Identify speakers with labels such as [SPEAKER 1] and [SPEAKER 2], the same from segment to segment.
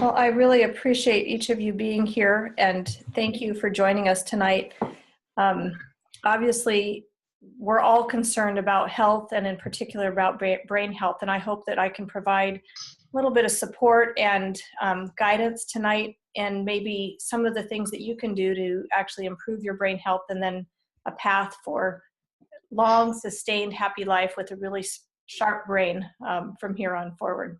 [SPEAKER 1] Well, I really appreciate each of you being here, and thank you for joining us tonight. Obviously, we're all concerned about health, and in particular about brain health, and I hope that I can provide a little bit of support and guidance tonight, and maybe some of the things that you can do to actually improve your brain health, and then a path for long, sustained, happy life with a really sharp brain from here on forward.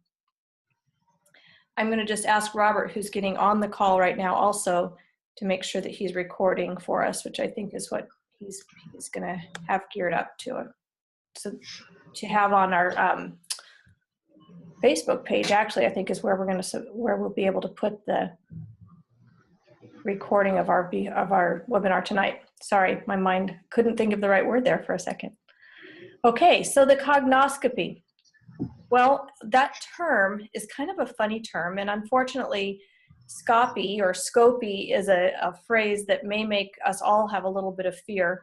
[SPEAKER 1] I'm going to just ask Robert, who's getting on the call right now also, to make sure that he's recording for us, which I think is what he's going to have geared up to it. So to have on our Facebook page, actually, I think is where we'll be able to put the recording of our webinar tonight. Sorry, my mind couldn't think of the right word there for a second. Okay, so the cognoscopy. Well, that term is kind of a funny term, and unfortunately, scopy or scopy is a phrase that may make us all have a little bit of fear.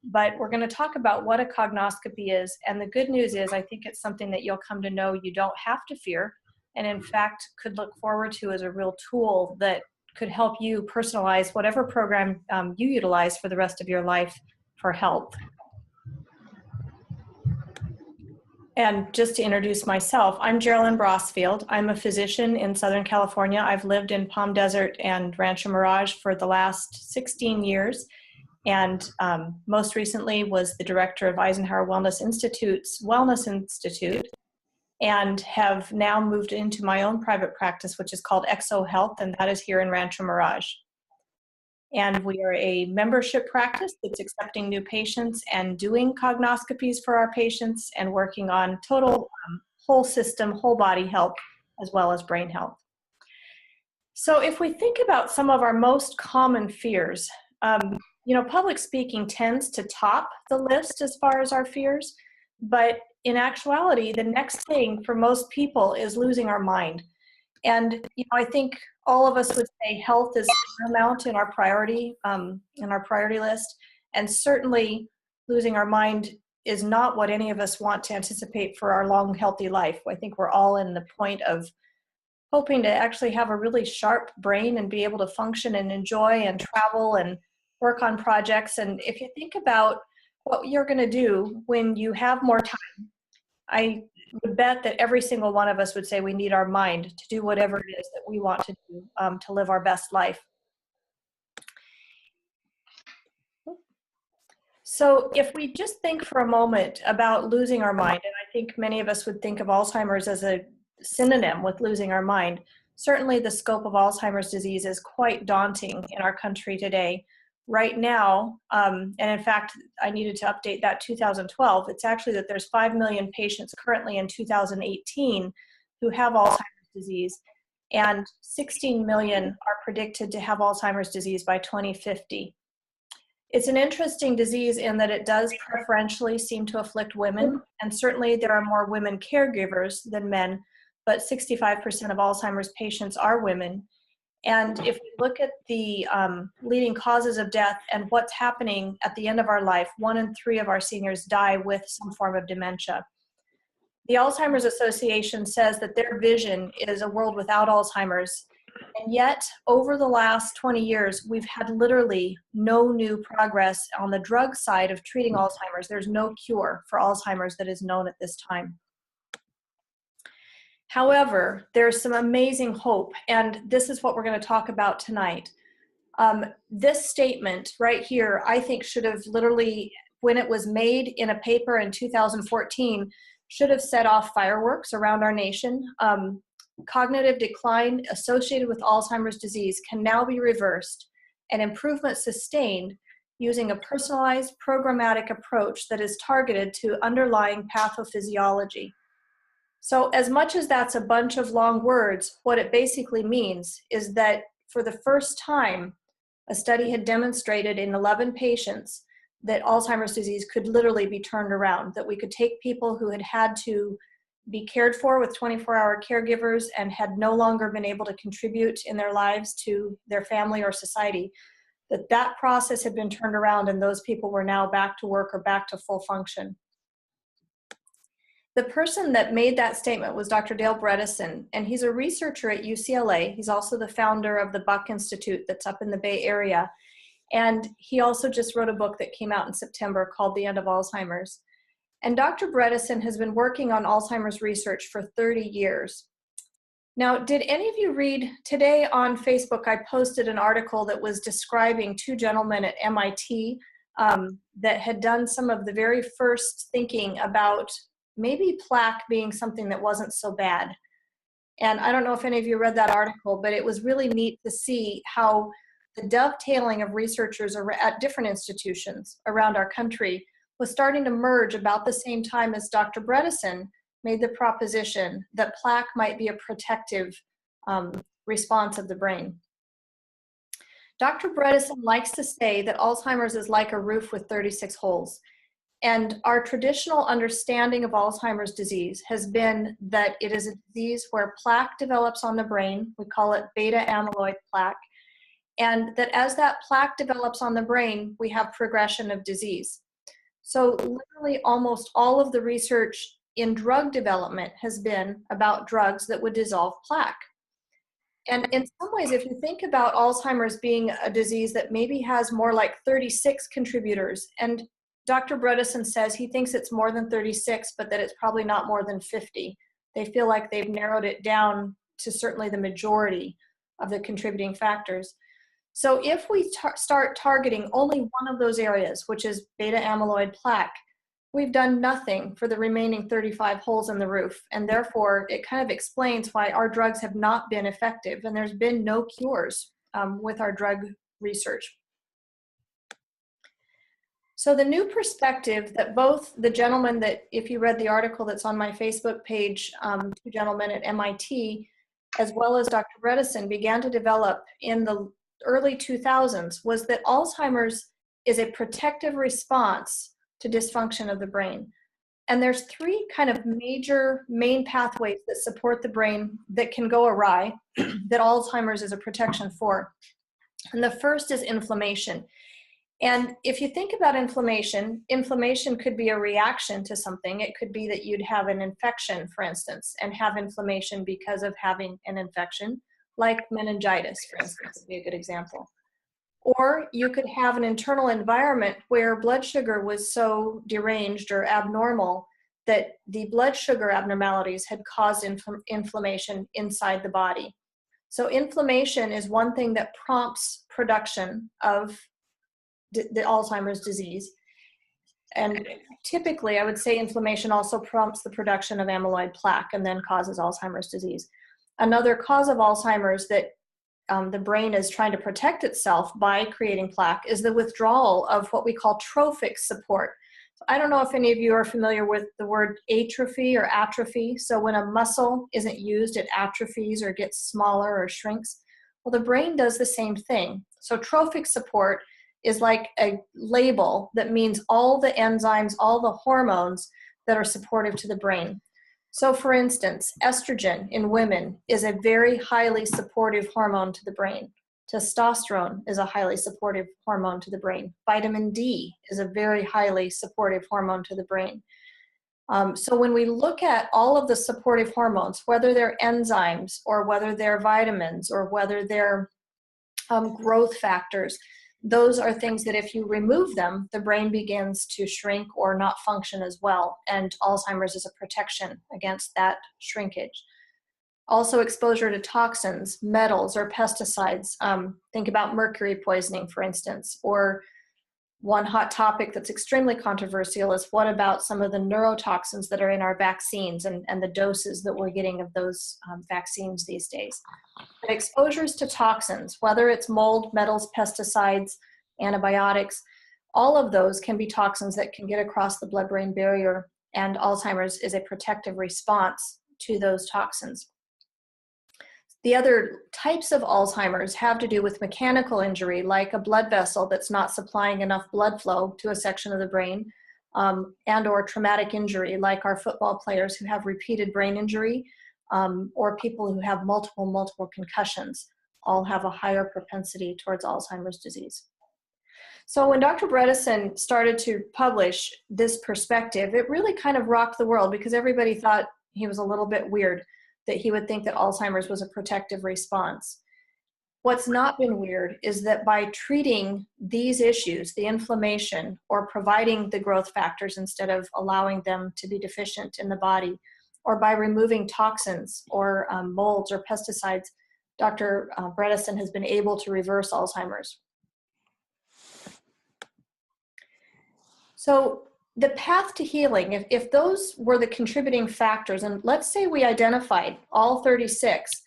[SPEAKER 1] But we're going to talk about what a cognoscopy is, and the good news is I think it's something that you'll come to know you don't have to fear, and in fact could look forward to as a real tool that could help you personalize whatever program you utilize for the rest of your life for health. And just to introduce myself, I'm Geraldine Brosfield. I'm a physician in Southern California. I've lived in Palm Desert and Rancho Mirage for the last 16 years. And most recently was the director of Eisenhower Wellness Institute's Wellness Institute, and have now moved into my own private practice, which is called Exo Health, and that is here in Rancho Mirage. And we are a membership practice that's accepting new patients and doing cognoscopies for our patients and working on total whole system, whole body health, as well as brain health. So if we think about some of our most common fears, you know, public speaking tends to top the list as far as our fears, but in actuality, the next thing for most people is losing our mind. And you know, I think all of us would say health is paramount in our priority list, and certainly losing our mind is not what any of us want to anticipate for our long, healthy life. I think we're all in the point of hoping to actually have a really sharp brain and be able to function and enjoy and travel and work on projects. And if you think about what you're going to do when you have more time, I would bet that every single one of us would say we need our mind to do whatever it is that we want to do to live our best life. So if we just think for a moment about losing our mind, and I think many of us would think of Alzheimer's as a synonym with losing our mind, certainly the scope of Alzheimer's disease is quite daunting in our country today. Right now, and in fact, I needed to update that 2012, it's actually that there's 5 million patients currently in 2018 who have Alzheimer's disease, and 16 million are predicted to have Alzheimer's disease by 2050. It's an interesting disease in that it does preferentially seem to afflict women, and certainly there are more women caregivers than men, but 65% of Alzheimer's patients are women. And if we look at the leading causes of death and what's happening at the end of our life, 1 in 3 of our seniors die with some form of dementia. The Alzheimer's Association says that their vision is a world without Alzheimer's. And yet, over the last 20 years, we've had literally no new progress on the drug side of treating Alzheimer's. There's no cure for Alzheimer's that is known at this time. However, there's some amazing hope, and this is what we're going to talk about tonight. This statement right here, I think, should have literally, when it was made in a paper in 2014, should have set off fireworks around our nation. Cognitive decline associated with Alzheimer's disease can now be reversed and improvement sustained using a personalized programmatic approach that is targeted to underlying pathophysiology. So as much as that's a bunch of long words, what it basically means is that for the first time, a study had demonstrated in 11 patients that Alzheimer's disease could literally be turned around, that we could take people who had had to be cared for with 24-hour caregivers and had no longer been able to contribute in their lives to their family or society, that process had been turned around and those people were now back to work or back to full function. The person that made that statement was Dr. Dale Bredesen, and he's a researcher at UCLA. He's also the founder of the Buck Institute that's up in the Bay Area. And he also just wrote a book that came out in September called The End of Alzheimer's. And Dr. Bredesen has been working on Alzheimer's research for 30 years. Now, did any of you read today on Facebook? I posted an article that was describing two gentlemen at MIT that had done some of the very first thinking about maybe plaque being something that wasn't so bad. And I don't know if any of you read that article, but it was really neat to see how the dovetailing of researchers at different institutions around our country was starting to merge about the same time as Dr. Bredesen made the proposition that plaque might be a protective response of the brain. Dr. Bredesen likes to say that Alzheimer's is like a roof with 36 holes. And our traditional understanding of Alzheimer's disease has been that it is a disease where plaque develops on the brain. We call it beta amyloid plaque. And that as that plaque develops on the brain, we have progression of disease. So literally almost all of the research in drug development has been about drugs that would dissolve plaque. And in some ways, if you think about Alzheimer's being a disease that maybe has more like 36 contributors, and Dr. Bredesen says he thinks it's more than 36, but that it's probably not more than 50. They feel like they've narrowed it down to certainly the majority of the contributing factors. So if we start targeting only one of those areas, which is beta amyloid plaque, we've done nothing for the remaining 35 holes in the roof. And therefore, it kind of explains why our drugs have not been effective, and there's been no cures with our drug research. So the new perspective that both the gentlemen that, if you read the article that's on my Facebook page, two gentlemen at MIT, as well as Dr. Bredesen, began to develop in the early 2000s was that Alzheimer's is a protective response to dysfunction of the brain. And there's three kind of major main pathways that support the brain that can go awry that Alzheimer's is a protection for. And the first is inflammation. And if you think about inflammation, inflammation could be a reaction to something. It could be that you'd have an infection, for instance, and have inflammation because of having an infection, like meningitis, for instance, would be a good example. Or you could have an internal environment where blood sugar was so deranged or abnormal that the blood sugar abnormalities had caused inflammation inside the body. So inflammation is one thing that prompts production of the Alzheimer's disease. And typically, I would say inflammation also prompts the production of amyloid plaque and then causes Alzheimer's disease. Another cause of Alzheimer's that the brain is trying to protect itself by creating plaque is the withdrawal of what we call trophic support. So I don't know if any of you are familiar with the word atrophy or atrophy. So when a muscle isn't used, it atrophies or gets smaller or shrinks. Well, the brain does the same thing. So trophic support is like a label that means all the enzymes, all the hormones that are supportive to the brain. So for instance, estrogen in women is a very highly supportive hormone to the brain. Testosterone is a highly supportive hormone to the brain. Vitamin D is a very highly supportive hormone to the brain. So when we look at all of the supportive hormones, whether they're enzymes or whether they're vitamins or whether they're growth factors, those are things that if you remove them, the brain begins to shrink or not function as well. And Alzheimer's is a protection against that shrinkage. Also exposure to toxins, metals, or pesticides. Think about mercury poisoning, for instance. Or one hot topic that's extremely controversial is what about some of the neurotoxins that are in our vaccines and the doses that we're getting of those vaccines these days. But exposures to toxins, whether it's mold, metals, pesticides, antibiotics, all of those can be toxins that can get across the blood-brain barrier, and Alzheimer's is a protective response to those toxins. The other types of Alzheimer's have to do with mechanical injury, like a blood vessel that's not supplying enough blood flow to a section of the brain, and or traumatic injury, like our football players who have repeated brain injury, or people who have multiple concussions, all have a higher propensity towards Alzheimer's disease. So when Dr. Bredesen started to publish this perspective, it really kind of rocked the world because everybody thought he was a little bit weird, that he would think that Alzheimer's was a protective response. What's not been weird is that by treating these issues, the inflammation, or providing the growth factors instead of allowing them to be deficient in the body, or by removing toxins or molds or pesticides, Dr. Bredesen has been able to reverse Alzheimer's. So the path to healing, if those were the contributing factors, and let's say we identified all 36,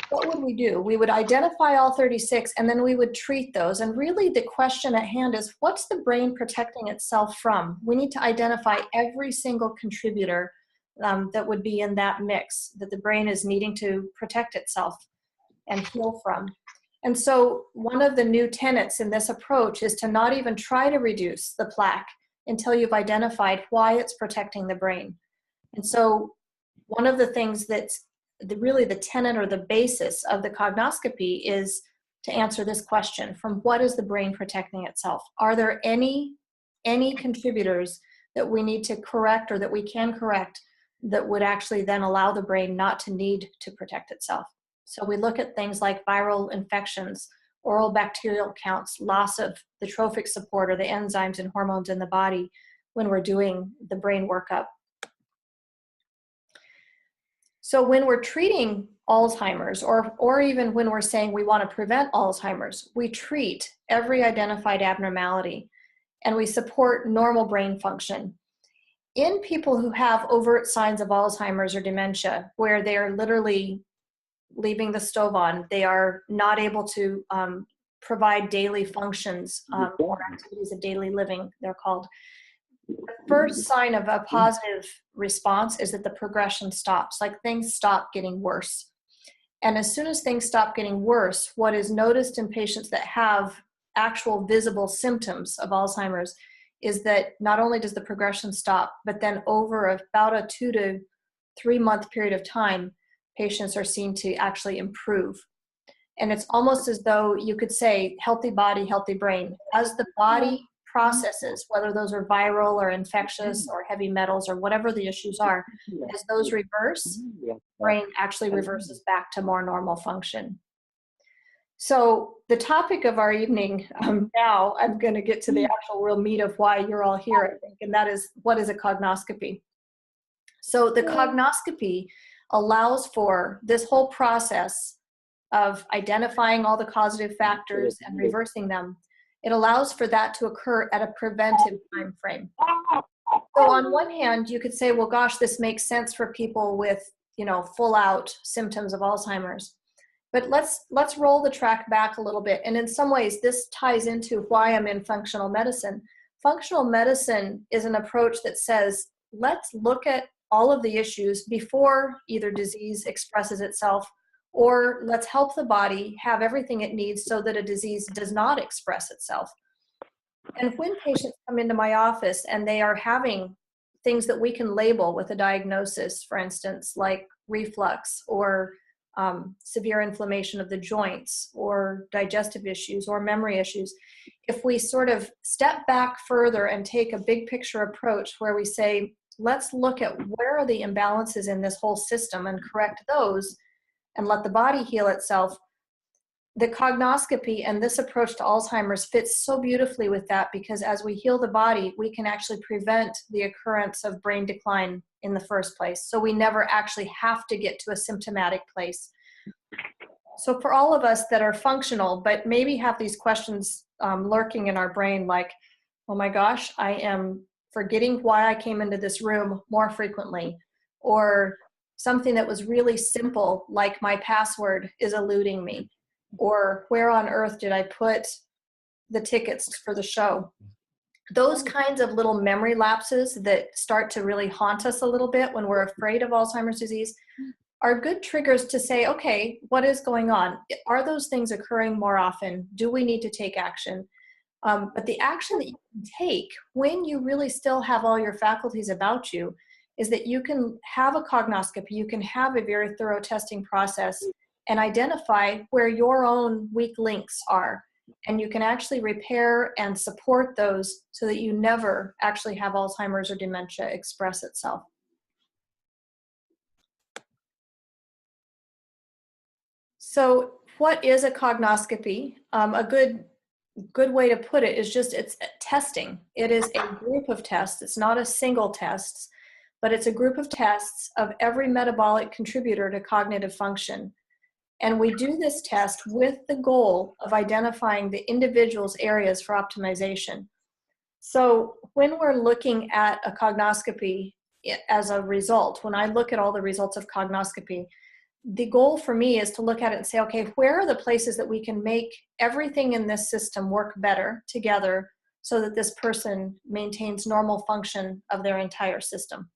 [SPEAKER 1] what would we do? We would identify all 36 and then we would treat those. And really the question at hand is, what's the brain protecting itself from? We need to identify every single contributor that would be in that mix that the brain is needing to protect itself and heal from. And so one of the new tenets in this approach is to not even try to reduce the plaque until you've identified why it's protecting the brain. And so one of the things that's really the tenet or the basis of the cognoscopy is to answer this question: from what is the brain protecting itself? Are there any contributors that we need to correct or that we can correct that would actually then allow the brain not to need to protect itself? So we look at things like viral infections, oral bacterial counts, loss of the trophic support or the enzymes and hormones in the body when we're doing the brain workup. So when we're treating Alzheimer's, or even when we're saying we want to prevent Alzheimer's, we treat every identified abnormality and we support normal brain function. In people who have overt signs of Alzheimer's or dementia, where they are literally leaving the stove on, they are not able to provide daily functions or activities of daily living, they're called. The first sign of a positive response is that the progression stops, like things stop getting worse. And as soon as things stop getting worse, what is noticed in patients that have actual visible symptoms of Alzheimer's is that not only does the progression stop, but then over about a 2 to 3 month period of time, patients are seen to actually improve. And it's almost as though you could say, healthy body, healthy brain. As the body processes, whether those are viral or infectious or heavy metals or whatever the issues are, as those reverse, brain actually reverses back to more normal function. So the topic of our evening, now I'm going to get to the actual real meat of why you're all here, I think, and that is, what is a cognoscopy? So the cognoscopy allows for this whole process of identifying all the causative factors and reversing them. It allows for that to occur at a preventive time frame. So on one hand, you could say, well, gosh, this makes sense for people with, full out symptoms of Alzheimer's. But let's roll the track back a little bit. And in some ways, this ties into why I'm in functional medicine. Functional medicine is an approach that says, let's look at all of the issues before either disease expresses itself, or let's help the body have everything it needs so that a disease does not express itself. And when patients come into my office and they are having things that we can label with a diagnosis, for instance, like reflux or severe inflammation of the joints or digestive issues or memory issues, if we sort of step back further and take a big picture approach where we say, let's look at where are the imbalances in this whole system and correct those and let the body heal itself. The cognoscopy and this approach to Alzheimer's fits so beautifully with that, because as we heal the body, we can actually prevent the occurrence of brain decline in the first place. So we never actually have to get to a symptomatic place. So for all of us that are functional, but maybe have these questions lurking in our brain, like, oh my gosh, I am forgetting why I came into this room more frequently, or something that was really simple, like my password is eluding me, or where on earth did I put the tickets for the show? Those kinds of little memory lapses that start to really haunt us a little bit when we're afraid of Alzheimer's disease are good triggers to say, okay, what is going on? Are those things occurring more often? Do we need to take action? But the action that you can take when you really still have all your faculties about you is that you can have a cognoscopy, you can have a very thorough testing process and identify where your own weak links are. And you can actually repair and support those so that you never actually have Alzheimer's or dementia express itself. So what is a cognoscopy? A good way to put it is just it's testing. It is a group of tests. It's not a single test, but it's a group of tests of every metabolic contributor to cognitive function. And we do this test with the goal of identifying the individual's areas for optimization. So when we're looking at a cognoscopy as a result, when I look at all the results of cognoscopy, the goal for me is to look at it and say, okay, where are the places that we can make everything in this system work better together so that this person maintains normal function of their entire system?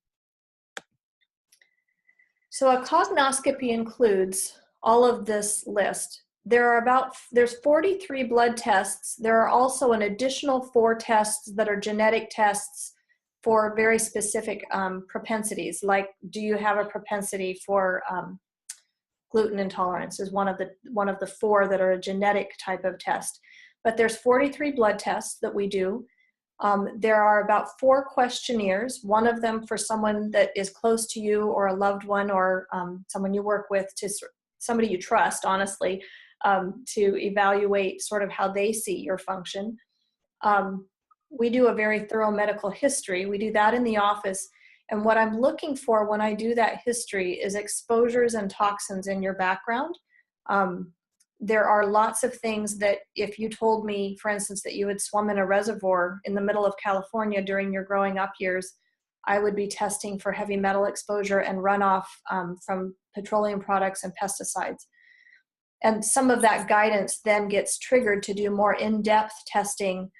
[SPEAKER 1] So a cognoscopy includes all of this list. There's 43 blood tests. There are also an additional 4 tests that are genetic tests for very specific propensities, like do you have a propensity for gluten intolerance is one of the 4 that are a genetic type of test. But there's 43 blood tests that we do. There are about 4 questionnaires, one of them for someone that is close to you or a loved one or someone you work with, to somebody you trust, honestly, to evaluate sort of how they see your function. We do a very thorough medical history. We do that in the office. And what I'm looking for when I do that history is exposures and toxins in your background. There are lots of things that if you told me, for instance, that you had swum in a reservoir in the middle of California during your growing up years, I would be testing for heavy metal exposure and runoff from petroleum products and pesticides. And some of that guidance then gets triggered to do more in-depth testing,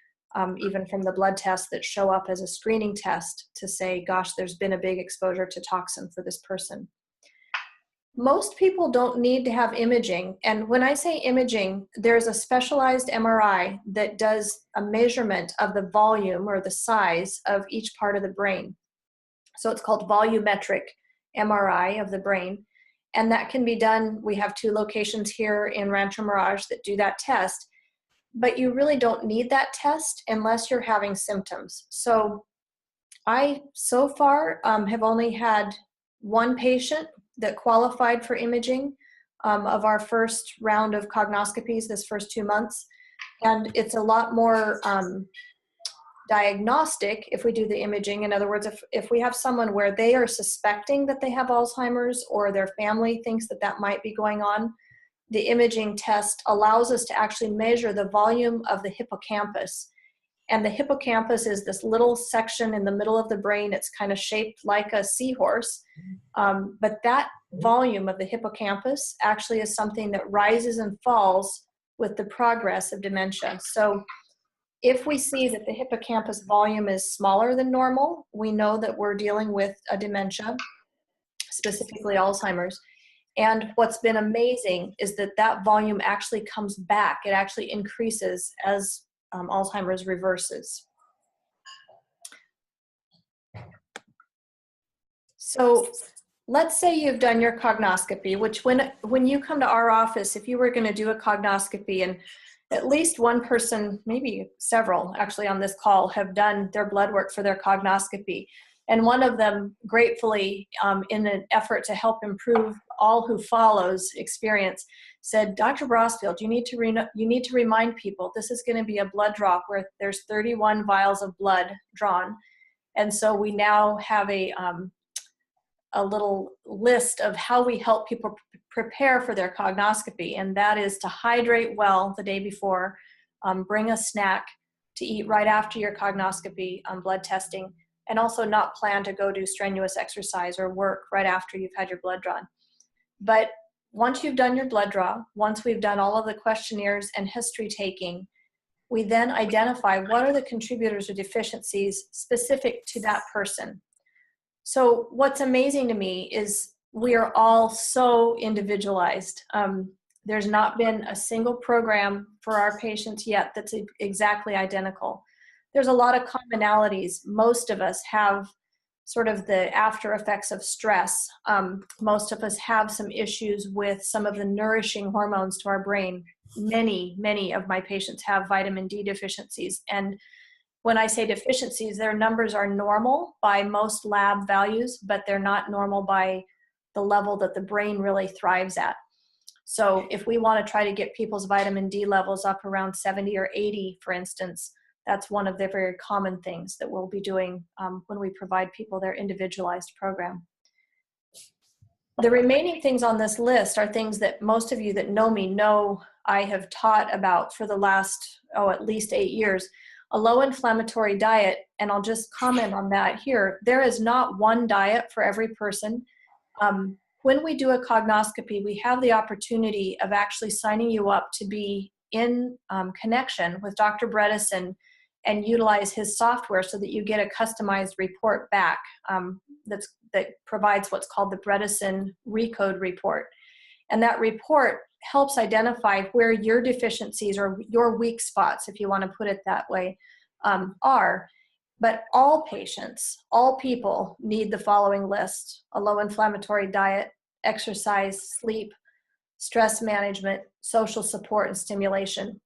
[SPEAKER 1] even from the blood tests that show up as a screening test to say, gosh, there's been a big exposure to toxin for this person. Most people don't need to have imaging. And when I say imaging, there's a specialized MRI that does a measurement of the volume or the size of each part of the brain. So it's called volumetric MRI of the brain. And that can be done. We have 2 locations here in Rancho Mirage that do that test. But you really don't need that test unless you're having symptoms. So I, so far, have only had 1 patient that qualified for imaging of our first round of cognoscopies this first 2 months. And it's a lot more diagnostic if we do the imaging. In other words, if we have someone where they are suspecting that they have Alzheimer's or their family thinks that that might be going on, the imaging test allows us to actually measure the volume of the hippocampus. And the hippocampus is this little section in the middle of the brain. It's kind of shaped like a seahorse. But that volume of the hippocampus actually is something that rises and falls with the progress of dementia. So if we see that the hippocampus volume is smaller than normal, we know that we're dealing with a dementia, specifically Alzheimer's. And what's been amazing is that that volume actually comes back. It actually increases as Alzheimer's reverses. So let's say you've done your cognoscopy, which when you come to our office, if you were going to do a cognoscopy, and at least one person, maybe several actually on this call, have done their blood work for their cognoscopy. And one of them, gratefully, in an effort to help improve all who follows experience, said, Dr. Brosfield, you need to remind people this is going to be a blood draw where there's 31 vials of blood drawn. And so we now have a little list of how we help people prepare for their cognoscopy. And that is to hydrate well the day before, bring a snack to eat right after your cognoscopy blood testing, and also not plan to go do strenuous exercise or work right after you've had your blood drawn. But once you've done your blood draw, once we've done all of the questionnaires and history taking, we then identify what are the contributors or deficiencies specific to that person. So what's amazing to me is we are all so individualized. There's not been a single program for our patients yet that's exactly identical. There's a lot of commonalities. Most of us have sort of the after effects of stress. Most of us have some issues with some of the nourishing hormones to our brain. Many of my patients have vitamin D deficiencies. And when I say deficiencies, their numbers are normal by most lab values, but they're not normal by the level that the brain really thrives at. So if we want to try to get people's vitamin D levels up around 70 or 80, for instance, that's one of the very common things that we'll be doing when we provide people their individualized program. The remaining things on this list are things that most of you that know me know I have taught about for the last, at least 8 years. A low inflammatory diet, and I'll just comment on that here. There is not one diet for every person. When we do a cognoscopy, we have the opportunity of actually signing you up to be in connection with Dr. Bredesen and utilize his software so that you get a customized report back that provides what's called the Bredesen Recode report. And that report helps identify where your deficiencies or your weak spots, if you want to put it that way, are. But all patients, all people need the following list: a low inflammatory diet, exercise, sleep, stress management, social support, and stimulation.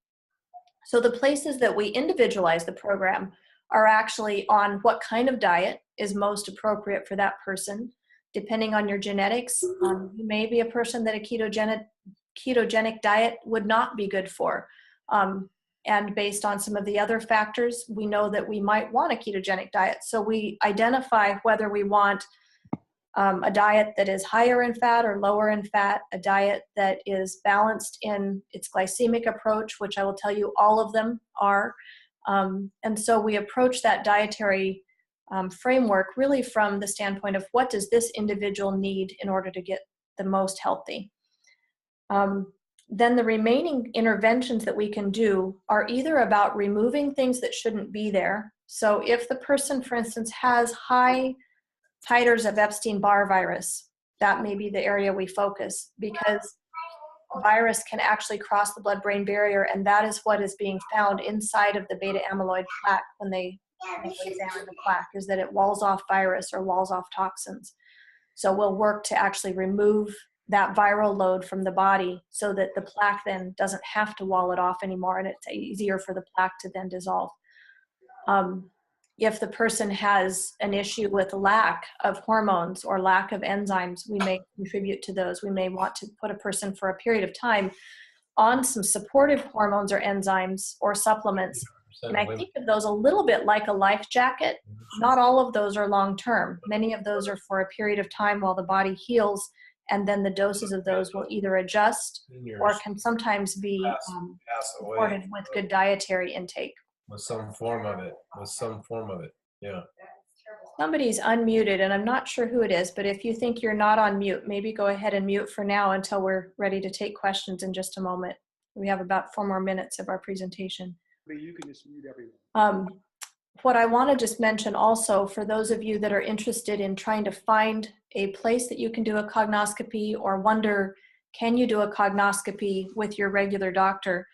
[SPEAKER 1] So the places that we individualize the program are actually on what kind of diet is most appropriate for that person. Depending on your genetics, you may be a person that a ketogenic diet would not be good for. And based on some of the other factors, we know that we might want a ketogenic diet. So we identify whether we want a diet that is higher in fat or lower in fat, a diet that is balanced in its glycemic approach, which I will tell you all of them are. And so we approach that dietary framework really from the standpoint of what does this individual need in order to get the most healthy. Then the remaining interventions that we can do are either about removing things that shouldn't be there. So if the person, for instance, has high titers of Epstein-Barr virus, that may be the area we focus, because virus can actually cross the blood-brain barrier, and that is what is being found inside of the beta amyloid plaque when they examine the plaque, is that it walls off virus or walls off toxins. So we'll work to actually remove that viral load from the body so that the plaque then doesn't have to wall it off anymore, and it's easier for the plaque to then dissolve. If the person has an issue with lack of hormones or lack of enzymes, we may contribute to those. We may want to put a person for a period of time on some supportive hormones or enzymes or supplements. And I think of those a little bit like a life jacket. Not all of those are long-term. Many of those are for a period of time while the body heals, and then the doses of those will either adjust or can sometimes be supported with good dietary intake.
[SPEAKER 2] With some form of it, yeah.
[SPEAKER 1] Somebody's unmuted, and I'm not sure who it is, but if you think you're not on mute, maybe go ahead and mute for now until we're ready to take questions in just a moment. We have about 4 more minutes of our presentation.
[SPEAKER 3] You can just mute everyone.
[SPEAKER 1] What I want to just mention also, for those of you that are interested in trying to find a place that you can do a cognoscopy or wonder, can you do a cognoscopy with your regular doctor?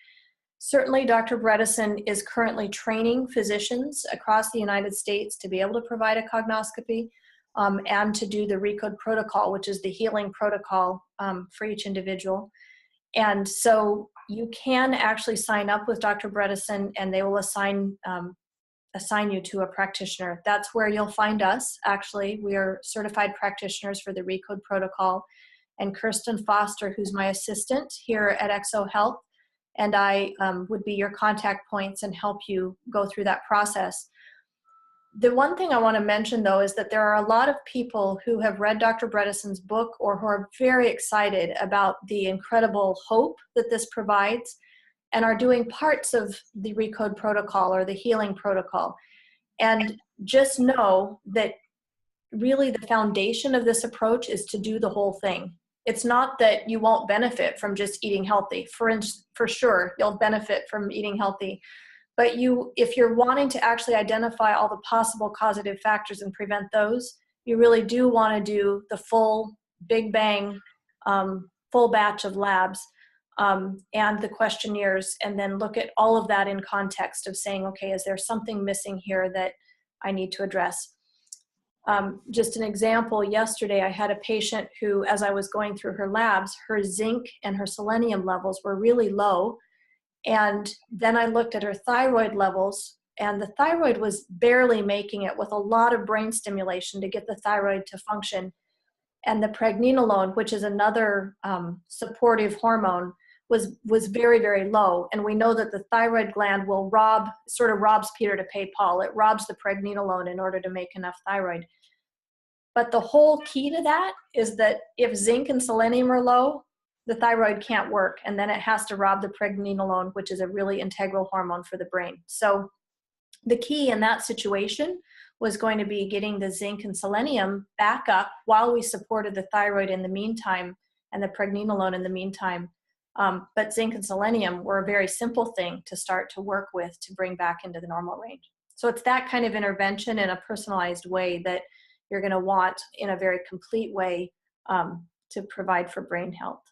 [SPEAKER 1] Certainly, Dr. Bredesen is currently training physicians across the United States to be able to provide a cognoscopy and to do the Recode protocol, which is the healing protocol for each individual. And so you can actually sign up with Dr. Bredesen, and they will assign you to a practitioner. That's where you'll find us. Actually, we are certified practitioners for the Recode protocol. And Kirsten Foster, who's my assistant here at Exo Health, and I would be your contact points and help you go through that process. The one thing I want to mention, though, is that there are a lot of people who have read Dr. Bredesen's book or who are very excited about the incredible hope that this provides and are doing parts of the Recode protocol or the healing protocol. And just know that really the foundation of this approach is to do the whole thing. It's not that you won't benefit from just eating healthy. For sure, you'll benefit from eating healthy. But if you're wanting to actually identify all the possible causative factors and prevent those, you really do want to do the full big bang, full batch of labs and the questionnaires, and then look at all of that in context of saying, okay, is there something missing here that I need to address? Just an example, yesterday I had a patient who, as I was going through her labs, her zinc and her selenium levels were really low. And then I looked at her thyroid levels, and the thyroid was barely making it with a lot of brain stimulation to get the thyroid to function. And the pregnenolone, which is another supportive hormone, was very, very low. And we know that the thyroid gland will sort of robs Peter to pay Paul. It robs the pregnenolone in order to make enough thyroid. But the whole key to that is that if zinc and selenium are low, the thyroid can't work, and then it has to rob the pregnenolone, which is a really integral hormone for the brain. So the key in that situation was going to be getting the zinc and selenium back up while we supported the thyroid in the meantime and the pregnenolone in the meantime. But zinc and selenium were a very simple thing to start to work with to bring back into the normal range. So it's that kind of intervention in a personalized way that you're going to want in a very complete way to provide for brain health.